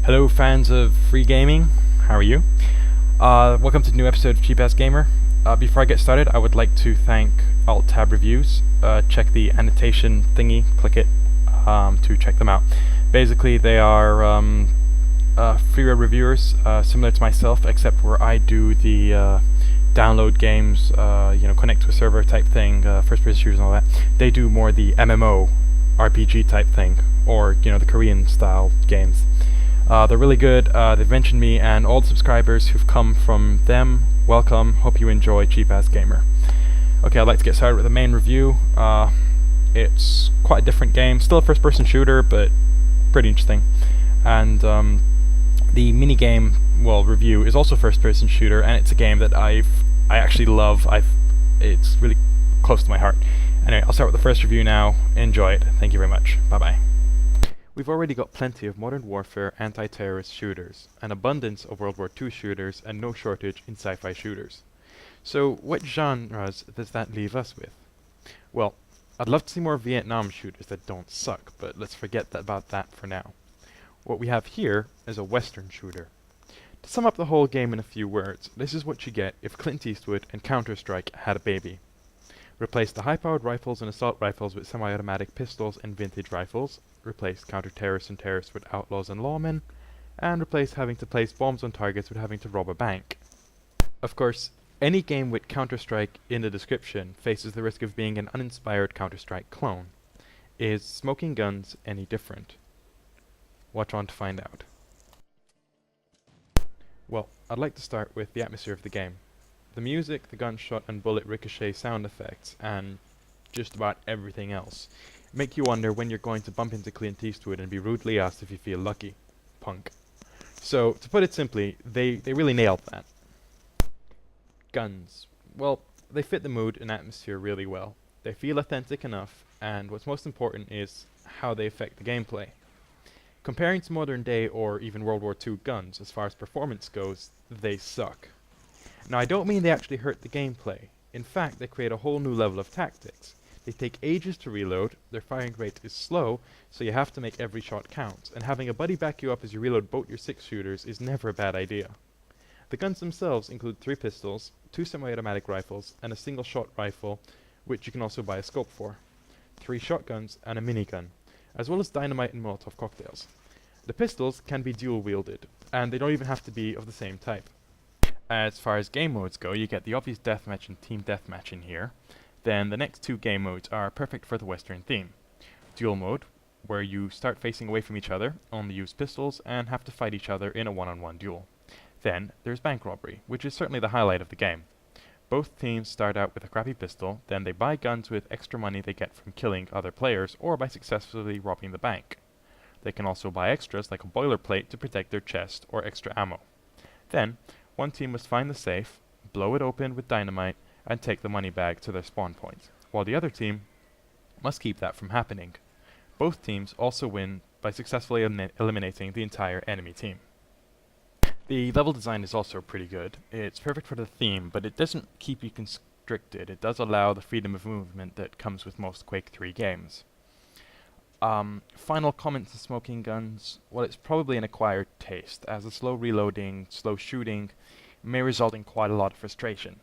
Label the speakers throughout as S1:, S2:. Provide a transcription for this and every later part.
S1: Hello fans of free gaming, how are you? Welcome to a new episode of Cheap Ass Gamer. Before I get started, I would like to thank Alt-Tab Reviews. Check the annotation thingy, click it to check them out. Basically they are freeware reviewers, similar to myself, except where I do the download games, connect to a server type thing, first-person shooters and all that. They do more the MMO RPG type thing, or the Korean style games. They're really good. They've mentioned me, and all the subscribers who've come from them, welcome. Hope you enjoy Cheap Ass Gamer. Okay, I'd like to get started with the main review. It's quite a different game, still a first-person shooter, but pretty interesting. And the minigame, review is also first-person shooter, and it's a game that I actually love. It's really close to my heart. Anyway, I'll start with the first review now. Enjoy it. Thank you very much. Bye-bye. We've already got plenty of modern warfare anti-terrorist shooters, an abundance of World War II shooters, and no shortage in sci-fi shooters. So what genres does that leave us with? Well, I'd love to see more Vietnam shooters that don't suck, but let's forget about that for now. What we have here is a Western shooter. To sum up the whole game in a few words, this is what you get if Clint Eastwood and Counter-Strike had a baby. Replace the high-powered rifles and assault rifles with semi-automatic pistols and vintage rifles, replace counter-terrorists and terrorists with outlaws and lawmen, and replace having to place bombs on targets with having to rob a bank. Of course, any game with Counter-Strike in the description faces the risk of being an uninspired Counter-Strike clone. Is Smoking Guns any different? Watch on to find out. Well, I'd like to start with the atmosphere of the game. The music, the gunshot and bullet ricochet sound effects, and just about everything else make you wonder when you're going to bump into Clint Eastwood and be rudely asked if you feel lucky. Punk. So, to put it simply, they really nailed that. Guns. Well, they fit the mood and atmosphere really well. They feel authentic enough, and what's most important is how they affect the gameplay. Comparing to modern day or even World War II guns, as far as performance goes, they suck. Now, I don't mean they actually hurt the gameplay. In fact, they create a whole new level of tactics. They take ages to reload, their firing rate is slow, so you have to make every shot count, and having a buddy back you up as you reload both your 6 shooters is never a bad idea. The guns themselves include 3 pistols, 2 semi-automatic rifles, and a single-shot rifle, which you can also buy a scope for, 3 shotguns, and a minigun, as well as dynamite and Molotov cocktails. The pistols can be dual-wielded, and they don't even have to be of the same type. As far as game modes go, you get the obvious deathmatch and team deathmatch in here. Then the next 2 game modes are perfect for the Western theme. Duel mode, where you start facing away from each other, only use pistols, and have to fight each other in a one-on-one duel. Then there's bank robbery, which is certainly the highlight of the game. Both teams start out with a crappy pistol, then they buy guns with extra money they get from killing other players or by successfully robbing the bank. They can also buy extras like a boilerplate to protect their chest or extra ammo. Then, one team must find the safe, blow it open with dynamite, and take the money bag to their spawn point, while the other team must keep that from happening. Both teams also win by successfully eliminating the entire enemy team. The level design is also pretty good. It's perfect for the theme, but it doesn't keep you constricted. It does allow the freedom of movement that comes with most Quake 3 games. Final comments on Smoking Guns. Well, it's probably an acquired taste, as the slow reloading, slow shooting may result in quite a lot of frustration.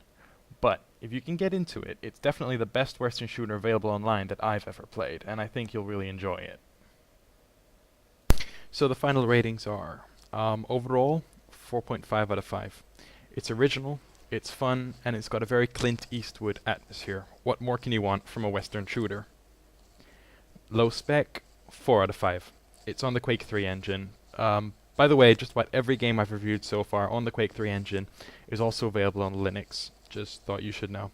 S1: But if you can get into it, it's definitely the best Western shooter available online that I've ever played, and I think you'll really enjoy it. So the final ratings are, overall, 4.5 out of 5. It's original, it's fun, and it's got a very Clint Eastwood atmosphere. What more can you want from a Western shooter? Low spec, 4 out of 5. It's on the Quake 3 engine. By the way, just about every game I've reviewed so far on the Quake 3 engine is also available on Linux. Just thought you should know.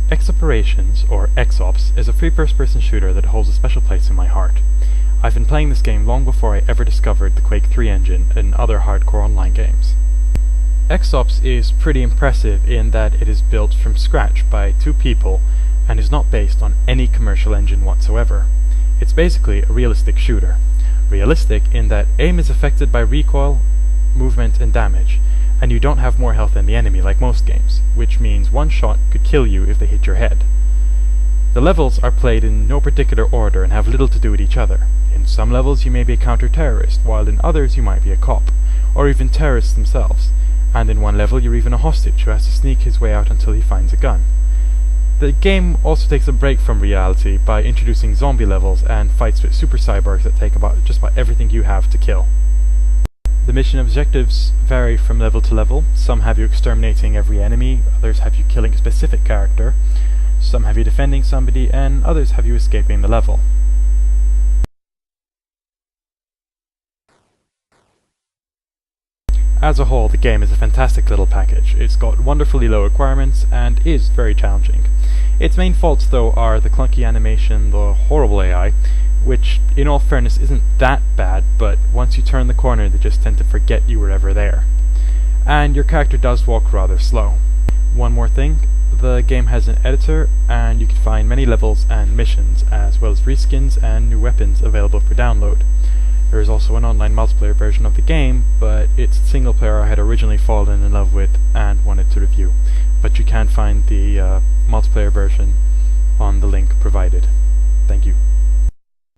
S1: X-Operations, or X-Ops, is a free first-person shooter that holds a special place in my heart. I've been playing this game long before I ever discovered the Quake 3 engine and other hardcore online games. X-Ops is pretty impressive in that it is built from scratch by 2 people and is not based on any commercial engine whatsoever. It's basically a realistic shooter. realistic in that aim is affected by recoil, movement, and damage, and you don't have more health than the enemy like most games, which means one shot could kill you if they hit your head. The levels are played in no particular order and have little to do with each other. In some levels you may be a counter-terrorist, while in others you might be a cop, or even terrorists themselves, and in one level you're even a hostage who has to sneak his way out until he finds a gun. The game also takes a break from reality by introducing zombie levels and fights with super cyborgs that take just about everything you have to kill. The mission objectives vary from level to level. Some have you exterminating every enemy, others have you killing a specific character, some have you defending somebody, and others have you escaping the level. As a whole, the game is a fantastic little package. It's got wonderfully low requirements and is very challenging. Its main faults, though, are the clunky animation, the horrible AI, which, in all fairness, isn't that bad, but once you turn the corner they just tend to forget you were ever there. And your character does walk rather slow. One more thing, the game has an editor, and you can find many levels and missions, as well as reskins and new weapons available for download. There is also an online multiplayer version of the game, but it's a single player I had originally fallen in love with and wanted to review. But you can find the multiplayer version on the link provided. Thank you.